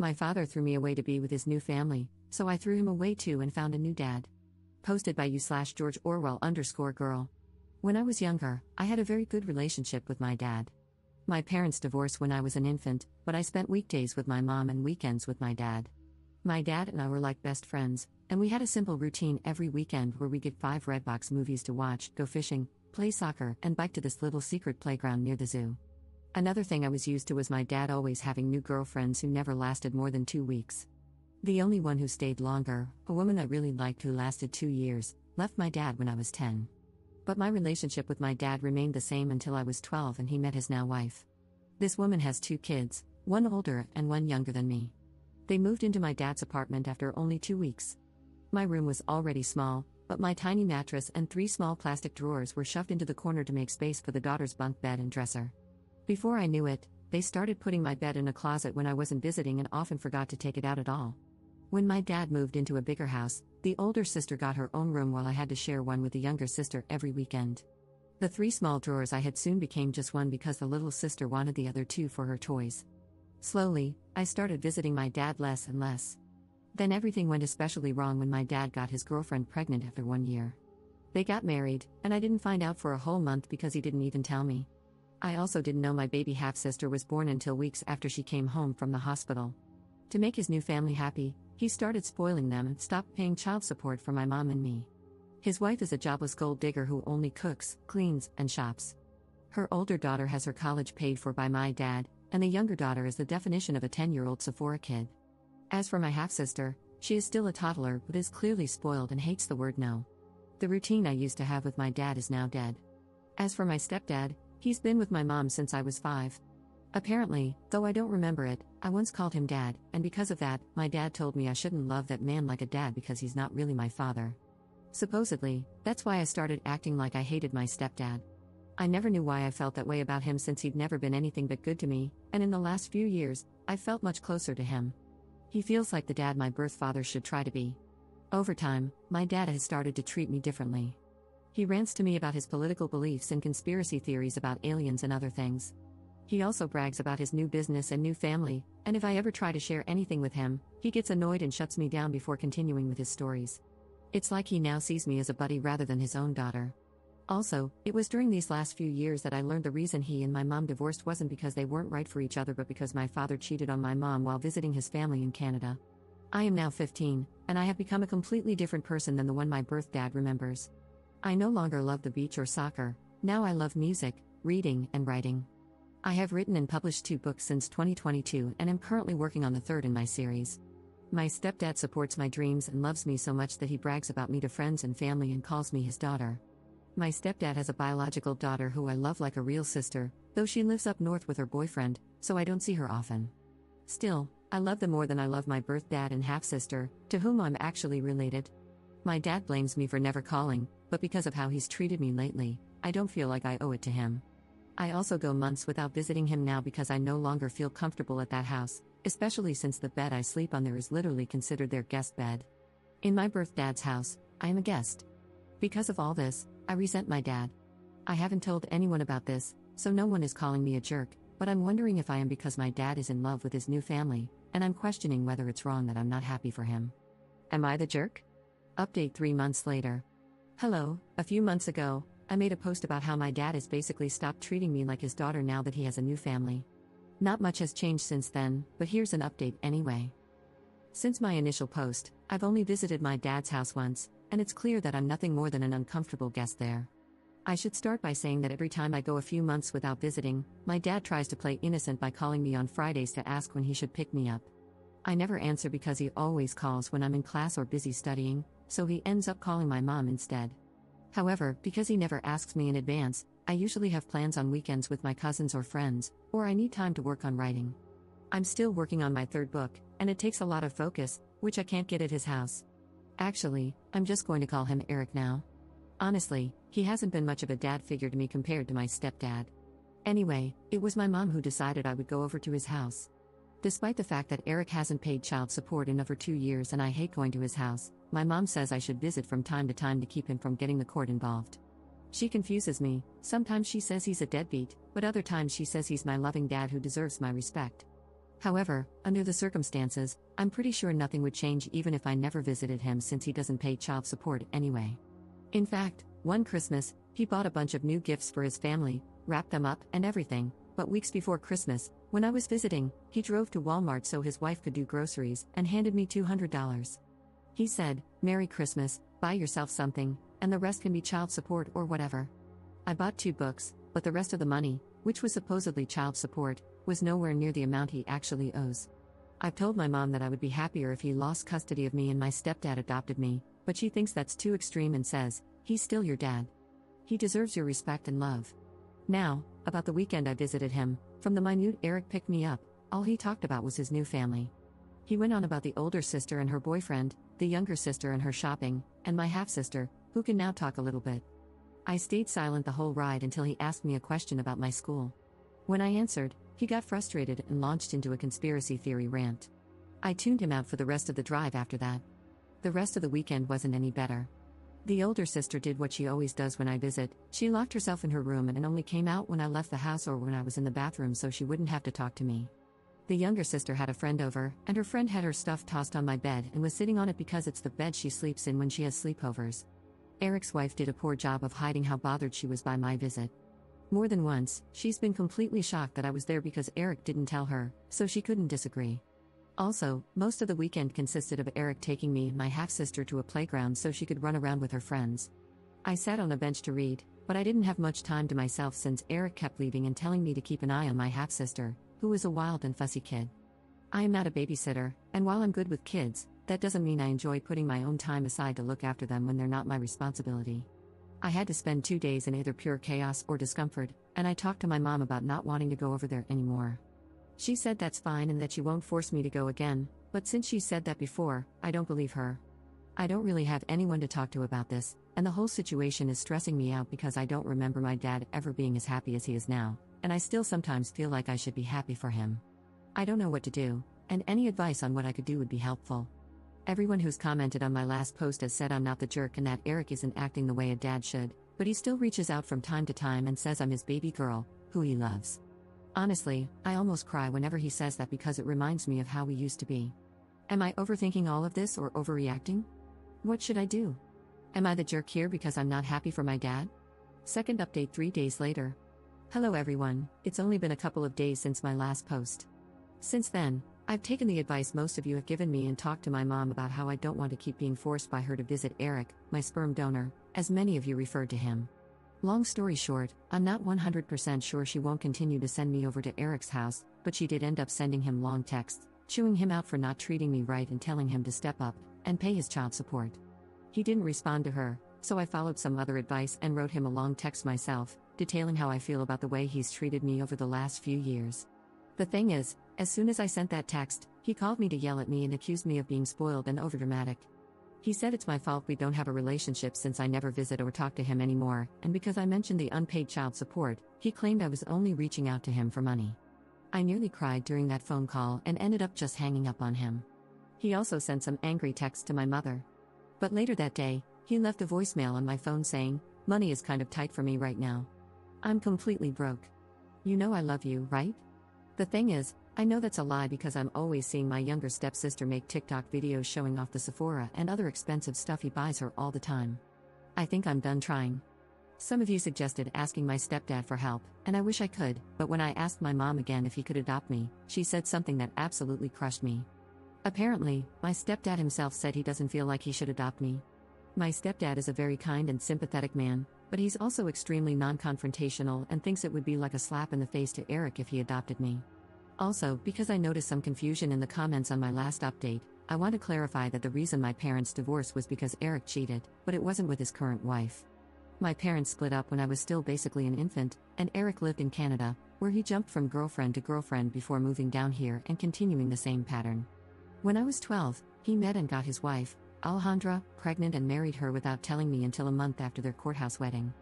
My father threw me away to be with his new family, so I threw him away too and found a new dad. Posted by you/George Orwell_girl. When I was younger, I had a very good relationship with my dad. My parents divorced when I was an infant, but I spent weekdays with my mom and weekends with my dad. My dad and I were like best friends, and we had a simple routine every weekend where we get 5 Redbox movies to watch, go fishing, play soccer, and bike to this little secret playground near the zoo. Another thing I was used to was my dad always having new girlfriends who never lasted more than 2 weeks. The only one who stayed longer, a woman I really liked who lasted 2 years, left my dad when I was 10. But my relationship with my dad remained the same until I was 12 and he met his now wife. This woman has 2 kids, one older and one younger than me. They moved into my dad's apartment after only 2 weeks. My room was already small, but my tiny mattress and 3 small plastic drawers were shoved into the corner to make space for the daughter's bunk bed and dresser. Before I knew it, they started putting my bed in a closet when I wasn't visiting and often forgot to take it out at all. When my dad moved into a bigger house, the older sister got her own room while I had to share one with the younger sister every weekend. The 3 small drawers I had soon became just one because the little sister wanted the other 2 for her toys. Slowly, I started visiting my dad less and less. Then everything went especially wrong when my dad got his girlfriend pregnant after 1 year. They got married, and I didn't find out for a whole month because he didn't even tell me. I also didn't know my baby half-sister was born until weeks after she came home from the hospital. To make his new family happy, he started spoiling them and stopped paying child support for my mom and me. His wife is a jobless gold digger who only cooks, cleans, and shops. Her older daughter has her college paid for by my dad, and the younger daughter is the definition of a 10-year-old Sephora kid. As for my half-sister, she is still a toddler but is clearly spoiled and hates the word no. The routine I used to have with my dad is now dead. As for my stepdad, he's been with my mom since I was 5. Apparently, though I don't remember it, I once called him dad, and because of that, my dad told me I shouldn't love that man like a dad because he's not really my father. Supposedly, that's why I started acting like I hated my stepdad. I never knew why I felt that way about him since he'd never been anything but good to me, and in the last few years, I felt much closer to him. He feels like the dad my birth father should try to be. Over time, my dad has started to treat me differently. He rants to me about his political beliefs and conspiracy theories about aliens and other things. He also brags about his new business and new family, and if I ever try to share anything with him, he gets annoyed and shuts me down before continuing with his stories. It's like he now sees me as a buddy rather than his own daughter. Also, it was during these last few years that I learned the reason he and my mom divorced wasn't because they weren't right for each other but because my father cheated on my mom while visiting his family in Canada. I am now 15, and I have become a completely different person than the one my birth dad remembers. I no longer love the beach or soccer, now I love music, reading, and writing. I have written and published 2 books since 2022 and am currently working on the 3rd in my series. My stepdad supports my dreams and loves me so much that he brags about me to friends and family and calls me his daughter. My stepdad has a biological daughter who I love like a real sister, though she lives up north with her boyfriend, so I don't see her often. Still, I love them more than I love my birth dad and half-sister, to whom I'm actually related. My dad blames me for never calling, but because of how he's treated me lately, I don't feel like I owe it to him. I also go months without visiting him now because I no longer feel comfortable at that house, especially since the bed I sleep on there is literally considered their guest bed. In my birth dad's house, I am a guest. Because of all this, I resent my dad. I haven't told anyone about this, so no one is calling me a jerk, but I'm wondering if I am because my dad is in love with his new family, and I'm questioning whether it's wrong that I'm not happy for him. Am I the jerk? Update 3 months later. Hello, a few months ago, I made a post about how my dad has basically stopped treating me like his daughter now that he has a new family. Not much has changed since then, but here's an update anyway. Since my initial post, I've only visited my dad's house once, and it's clear that I'm nothing more than an uncomfortable guest there. I should start by saying that every time I go a few months without visiting, my dad tries to play innocent by calling me on Fridays to ask when he should pick me up. I never answer because he always calls when I'm in class or busy studying, so he ends up calling my mom instead. However, because he never asks me in advance, I usually have plans on weekends with my cousins or friends, or I need time to work on writing. I'm still working on my 3rd book, and it takes a lot of focus, which I can't get at his house. Actually, I'm just going to call him Eric now. Honestly, he hasn't been much of a dad figure to me compared to my stepdad. Anyway, it was my mom who decided I would go over to his house. Despite the fact that Eric hasn't paid child support in over 2 years and I hate going to his house, my mom says I should visit from time to time to keep him from getting the court involved. She confuses me, sometimes she says he's a deadbeat, but other times she says he's my loving dad who deserves my respect. However, under the circumstances, I'm pretty sure nothing would change even if I never visited him since he doesn't pay child support anyway. In fact, one Christmas, he bought a bunch of new gifts for his family, wrapped them up and everything, but weeks before Christmas, when I was visiting, he drove to Walmart so his wife could do groceries and handed me $200. He said, "Merry Christmas, buy yourself something, and the rest can be child support or whatever." I bought 2 books, but the rest of the money, which was supposedly child support, was nowhere near the amount he actually owes. I've told my mom that I would be happier if he lost custody of me and my stepdad adopted me, but she thinks that's too extreme and says, "He's still your dad. He deserves your respect and love." Now, about the weekend I visited him, from the minute Eric picked me up, all he talked about was his new family. He went on about the older sister and her boyfriend, the younger sister and her shopping, and my half-sister, who can now talk a little bit. I stayed silent the whole ride until he asked me a question about my school. When I answered, he got frustrated and launched into a conspiracy theory rant. I tuned him out for the rest of the drive after that. The rest of the weekend wasn't any better. The older sister did what she always does when I visit. She locked herself in her room and only came out when I left the house or when I was in the bathroom so she wouldn't have to talk to me. The younger sister had a friend over, and her friend had her stuff tossed on my bed and was sitting on it because it's the bed she sleeps in when she has sleepovers. Eric's wife did a poor job of hiding how bothered she was by my visit. More than once, she's been completely shocked that I was there because Eric didn't tell her, so she couldn't disagree. Also, most of the weekend consisted of Eric taking me and my half-sister to a playground so she could run around with her friends. I sat on a bench to read, but I didn't have much time to myself since Eric kept leaving and telling me to keep an eye on my half-sister, who is a wild and fussy kid. I am not a babysitter, and while I'm good with kids, that doesn't mean I enjoy putting my own time aside to look after them when they're not my responsibility. I had to spend 2 days in either pure chaos or discomfort, and I talked to my mom about not wanting to go over there anymore. She said that's fine and that she won't force me to go again, but since she said that before, I don't believe her. I don't really have anyone to talk to about this, and the whole situation is stressing me out because I don't remember my dad ever being as happy as he is now, and I still sometimes feel like I should be happy for him. I don't know what to do, and any advice on what I could do would be helpful. Everyone who's commented on my last post has said I'm not the jerk and that Eric isn't acting the way a dad should, but he still reaches out from time to time and says I'm his baby girl, who he loves. Honestly, I almost cry whenever he says that because it reminds me of how we used to be. Am I overthinking all of this or overreacting? What should I do? Am I the jerk here because I'm not happy for my dad? Second update 3 days later. Hello everyone, it's only been a couple of days since my last post. Since then, I've taken the advice most of you have given me and talked to my mom about how I don't want to keep being forced by her to visit Eric, my sperm donor, as many of you referred to him. Long story short, I'm not 100% sure she won't continue to send me over to Eric's house, but she did end up sending him long texts, chewing him out for not treating me right and telling him to step up and pay his child support. He didn't respond to her, so I followed some other advice and wrote him a long text myself, detailing how I feel about the way he's treated me over the last few years. The thing is, as soon as I sent that text, he called me to yell at me and accused me of being spoiled and overdramatic. He said it's my fault we don't have a relationship since I never visit or talk to him anymore, and because I mentioned the unpaid child support, he claimed I was only reaching out to him for money. I nearly cried during that phone call and ended up just hanging up on him. He also sent some angry texts to my mother. But later that day, he left a voicemail on my phone saying, "Money is kind of tight for me right now. I'm completely broke. You know I love you, right?" The thing is, I know that's a lie because I'm always seeing my younger stepsister make TikTok videos showing off the Sephora and other expensive stuff he buys her all the time. I think I'm done trying. Some of you suggested asking my stepdad for help, and I wish I could, but when I asked my mom again if he could adopt me, she said something that absolutely crushed me. Apparently, my stepdad himself said he doesn't feel like he should adopt me. My stepdad is a very kind and sympathetic man, but he's also extremely non-confrontational and thinks it would be like a slap in the face to Eric if he adopted me. Also, because I noticed some confusion in the comments on my last update, I want to clarify that the reason my parents divorced was because Eric cheated, but it wasn't with his current wife. My parents split up when I was still basically an infant, and Eric lived in Canada, where he jumped from girlfriend to girlfriend before moving down here and continuing the same pattern. When I was 12, he met and got his wife, Alejandra, pregnant and married her without telling me until a month after their courthouse wedding.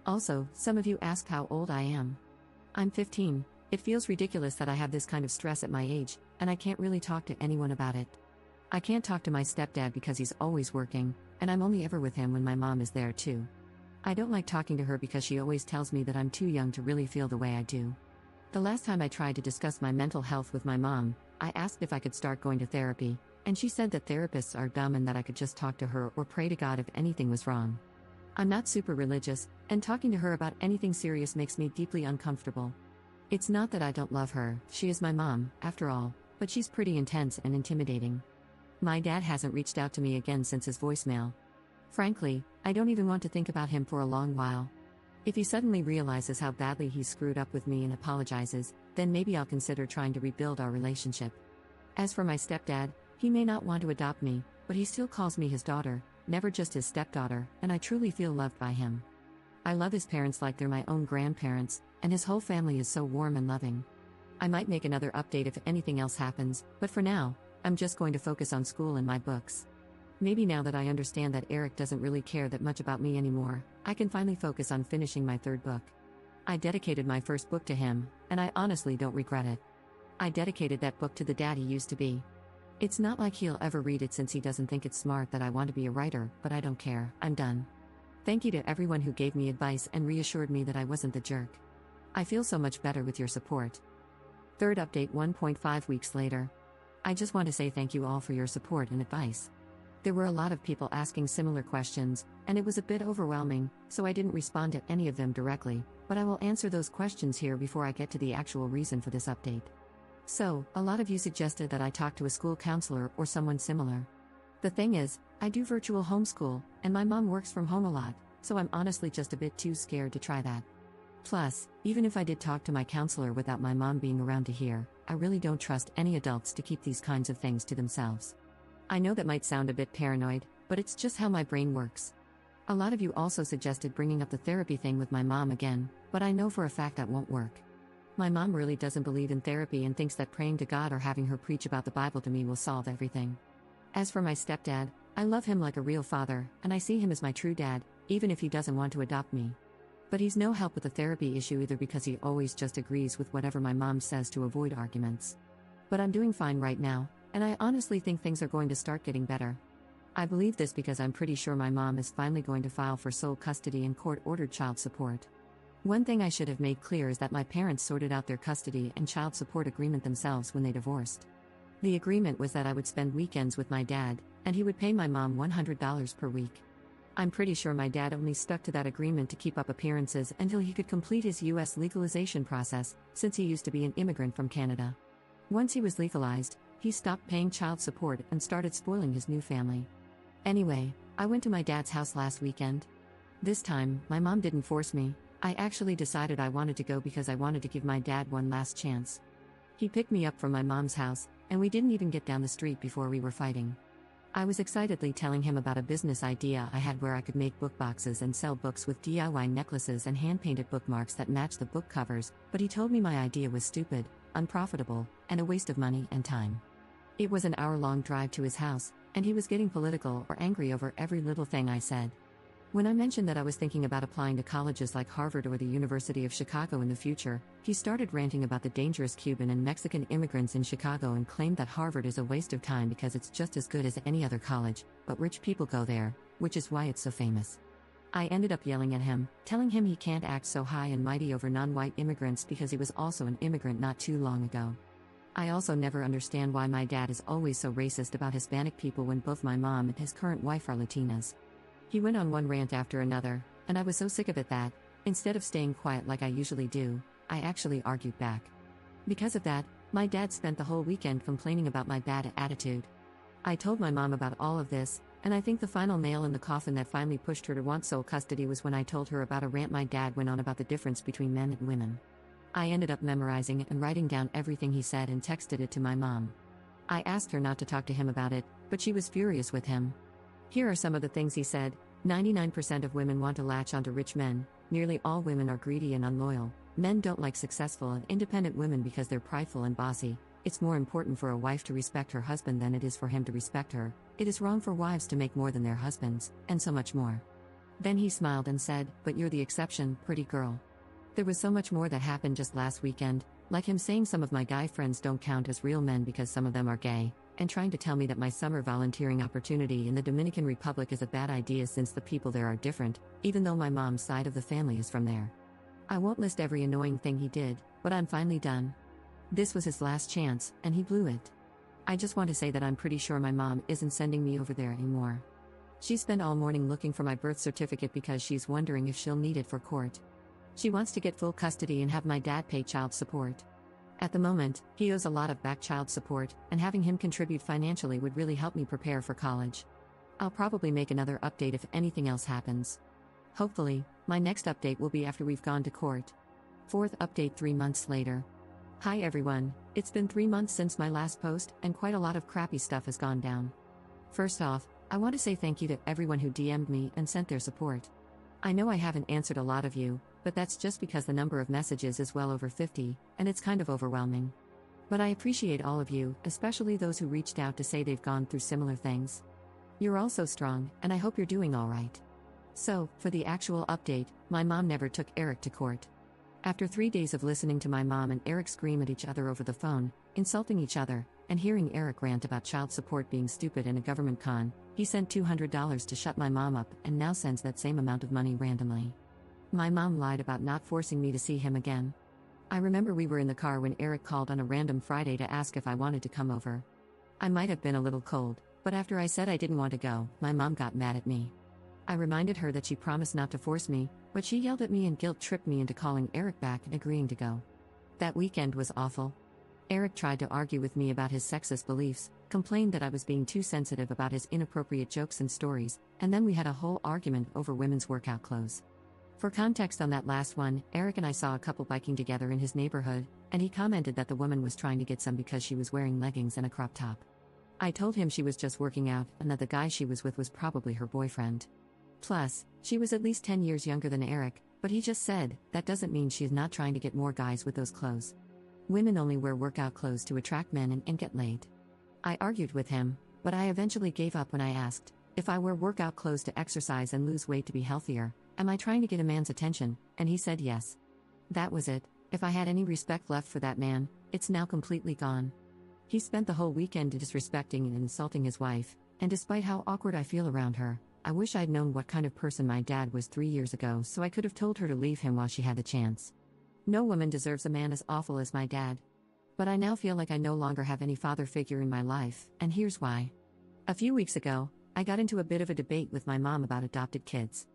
Also, some of you asked how old I am. I'm 15. It feels ridiculous that I have this kind of stress at my age, and I can't really talk to anyone about it. I can't talk to my stepdad because he's always working, and I'm only ever with him when my mom is there too. I don't like talking to her because she always tells me that I'm too young to really feel the way I do. The last time I tried to discuss my mental health with my mom, I asked if I could start going to therapy, and she said that therapists are dumb and that I could just talk to her or pray to God if anything was wrong. I'm not super religious, and talking to her about anything serious makes me deeply uncomfortable. It's not that I don't love her, she is my mom, after all, but she's pretty intense and intimidating. My dad hasn't reached out to me again since his voicemail. Frankly, I don't even want to think about him for a long while. If he suddenly realizes how badly he screwed up with me and apologizes, then maybe I'll consider trying to rebuild our relationship. As for my stepdad, he may not want to adopt me, but he still calls me his daughter, never just his stepdaughter, and I truly feel loved by him. I love his parents like they're my own grandparents, and his whole family is so warm and loving. I might make another update if anything else happens, but for now, I'm just going to focus on school and my books. Maybe now that I understand that Eric doesn't really care that much about me anymore, I can finally focus on finishing my third book. I dedicated my first book to him, and I honestly don't regret it. I dedicated that book to the dad he used to be. It's not like he'll ever read it since he doesn't think it's smart that I want to be a writer, but I don't care, I'm done. Thank you to everyone who gave me advice and reassured me that I wasn't the jerk. I feel so much better with your support. Third update 1.5 weeks later. I just want to say thank you all for your support and advice. There were a lot of people asking similar questions, and it was a bit overwhelming, so I didn't respond to any of them directly, but I will answer those questions here before I get to the actual reason for this update. So, a lot of you suggested that I talk to a school counselor or someone similar. The thing is, I do virtual homeschool, and my mom works from home a lot, so I'm honestly just a bit too scared to try that. Plus, even if I did talk to my counselor without my mom being around to hear, I really don't trust any adults to keep these kinds of things to themselves. I know that might sound a bit paranoid, but it's just how my brain works. A lot of you also suggested bringing up the therapy thing with my mom again, but I know for a fact that won't work. My mom really doesn't believe in therapy and thinks that praying to God or having her preach about the Bible to me will solve everything. As for my stepdad, I love him like a real father, and I see him as my true dad, even if he doesn't want to adopt me. But he's no help with the therapy issue either because he always just agrees with whatever my mom says to avoid arguments. But I'm doing fine right now, and I honestly think things are going to start getting better. I believe this because I'm pretty sure my mom is finally going to file for sole custody and court-ordered child support. One thing I should have made clear is that my parents sorted out their custody and child support agreement themselves when they divorced. The agreement was that I would spend weekends with my dad, and he would pay my mom $100 per week. I'm pretty sure my dad only stuck to that agreement to keep up appearances until he could complete his U.S. legalization process, since he used to be an immigrant from Canada. Once he was legalized, he stopped paying child support and started spoiling his new family. Anyway, I went to my dad's house last weekend. This time, my mom didn't force me. I actually decided I wanted to go because I wanted to give my dad one last chance. He picked me up from my mom's house, and we didn't even get down the street before we were fighting. I was excitedly telling him about a business idea I had where I could make book boxes and sell books with DIY necklaces and hand-painted bookmarks that match the book covers, but he told me my idea was stupid, unprofitable, and a waste of money and time. It was an hour-long drive to his house, and he was getting political or angry over every little thing I said. When I mentioned that I was thinking about applying to colleges like Harvard or the University of Chicago in the future, he started ranting about the dangerous Cuban and Mexican immigrants in Chicago and claimed that Harvard is a waste of time because it's just as good as any other college, but rich people go there, which is why it's so famous. I ended up yelling at him, telling him he can't act so high and mighty over non-white immigrants because he was also an immigrant not too long ago. I also never understand why my dad is always so racist about Hispanic people when both my mom and his current wife are Latinas. He went on one rant after another, and I was so sick of it that, instead of staying quiet like I usually do, I actually argued back. Because of that, my dad spent the whole weekend complaining about my bad attitude. I told my mom about all of this, and I think the final nail in the coffin that finally pushed her to want sole custody was when I told her about a rant my dad went on about the difference between men and women. I ended up memorizing and writing down everything he said and texted it to my mom. I asked her not to talk to him about it, but she was furious with him. Here are some of the things he said. 99% of women want to latch onto rich men, nearly all women are greedy and unloyal, men don't like successful and independent women because they're prideful and bossy, it's more important for a wife to respect her husband than it is for him to respect her, it is wrong for wives to make more than their husbands, and so much more. Then he smiled and said, "But you're the exception, pretty girl." There was so much more that happened just last weekend, like him saying some of my guy friends don't count as real men because some of them are gay, and trying to tell me that my summer volunteering opportunity in the Dominican Republic is a bad idea since the people there are different, even though my mom's side of the family is from there. I won't list every annoying thing he did, but I'm finally done. This was his last chance, and he blew it. I just want to say that I'm pretty sure my mom isn't sending me over there anymore. She spent all morning looking for my birth certificate because she's wondering if she'll need it for court. She wants to get full custody and have my dad pay child support. At the moment, he owes a lot of back child support, and having him contribute financially would really help me prepare for college. I'll probably make another update if anything else happens. Hopefully, my next update will be after we've gone to court. Fourth update 3 months later. Hi everyone, it's been 3 months since my last post, and quite a lot of crappy stuff has gone down. First off, I want to say thank you to everyone who DM'd me and sent their support. I know I haven't answered a lot of you, but that's just because the number of messages is well over 50, and it's kind of overwhelming. But I appreciate all of you, especially those who reached out to say they've gone through similar things. You're all so strong, and I hope you're doing alright. So, for the actual update, my mom never took Eric to court. After 3 days of listening to my mom and Eric scream at each other over the phone, insulting each other, and hearing Eric rant about child support being stupid and a government con, he sent $200 to shut my mom up and now sends that same amount of money randomly. My mom lied about not forcing me to see him again. I remember we were in the car when Eric called on a random Friday to ask if I wanted to come over. I might have been a little cold, but after I said I didn't want to go, my mom got mad at me. I reminded her that she promised not to force me, but she yelled at me and guilt-tripped me into calling Eric back and agreeing to go. That weekend was awful. Eric tried to argue with me about his sexist beliefs, complained that I was being too sensitive about his inappropriate jokes and stories, and then we had a whole argument over women's workout clothes. For context on that last one, Eric and I saw a couple biking together in his neighborhood, and he commented that the woman was trying to get some because she was wearing leggings and a crop top. I told him she was just working out and that the guy she was with was probably her boyfriend. Plus, she was at least 10 years younger than Eric, but he just said, that doesn't mean she's not trying to get more guys with those clothes. Women only wear workout clothes to attract men and get laid. I argued with him, but I eventually gave up when I asked, if I wear workout clothes to exercise and lose weight to be healthier, am I trying to get a man's attention? And he said yes. That was it. If I had any respect left for that man, it's now completely gone. He spent the whole weekend disrespecting and insulting his wife, and despite how awkward I feel around her, I wish I'd known what kind of person my dad was 3 years ago so I could have told her to leave him while she had the chance. No woman deserves a man as awful as my dad. But I now feel like I no longer have any father figure in my life, and here's why. A few weeks ago, I got into a bit of a debate with my mom about adopted kids.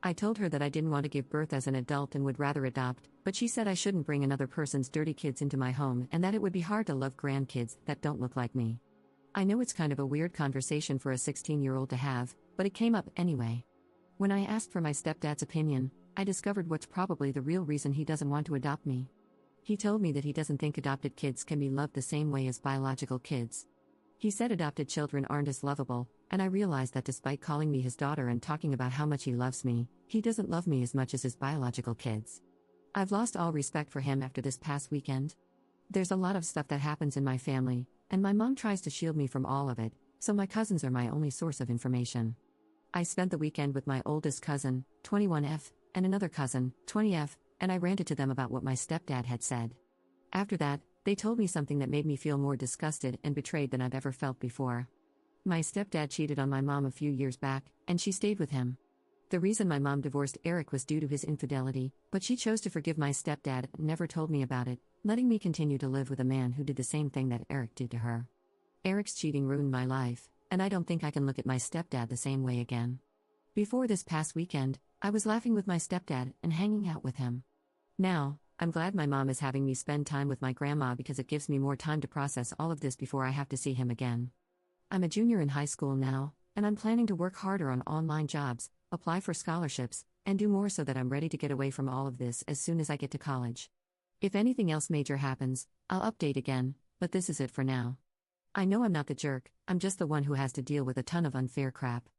I told her that I didn't want to give birth as an adult and would rather adopt, but she said I shouldn't bring another person's dirty kids into my home and that it would be hard to love grandkids that don't look like me. I know it's kind of a weird conversation for a 16-year-old to have, but it came up anyway. When I asked for my stepdad's opinion, I discovered what's probably the real reason he doesn't want to adopt me. He told me that he doesn't think adopted kids can be loved the same way as biological kids. He said adopted children aren't as lovable, and I realized that despite calling me his daughter and talking about how much he loves me, he doesn't love me as much as his biological kids. I've lost all respect for him after this past weekend. There's a lot of stuff that happens in my family, and my mom tries to shield me from all of it, so my cousins are my only source of information. I spent the weekend with my oldest cousin, 21F, and another cousin, 20F, and I ranted to them about what my stepdad had said. After that, they told me something that made me feel more disgusted and betrayed than I've ever felt before. My stepdad cheated on my mom a few years back, and she stayed with him. The reason my mom divorced Eric was due to his infidelity, but she chose to forgive my stepdad and never told me about it, letting me continue to live with a man who did the same thing that Eric did to her. Eric's cheating ruined my life, and I don't think I can look at my stepdad the same way again. Before this past weekend, I was laughing with my stepdad and hanging out with him. Now, I'm glad my mom is having me spend time with my grandma because it gives me more time to process all of this before I have to see him again. I'm a junior in high school now, and I'm planning to work harder on online jobs, apply for scholarships, and do more so that I'm ready to get away from all of this as soon as I get to college. If anything else major happens, I'll update again, but this is it for now. I know I'm not the jerk, I'm just the one who has to deal with a ton of unfair crap.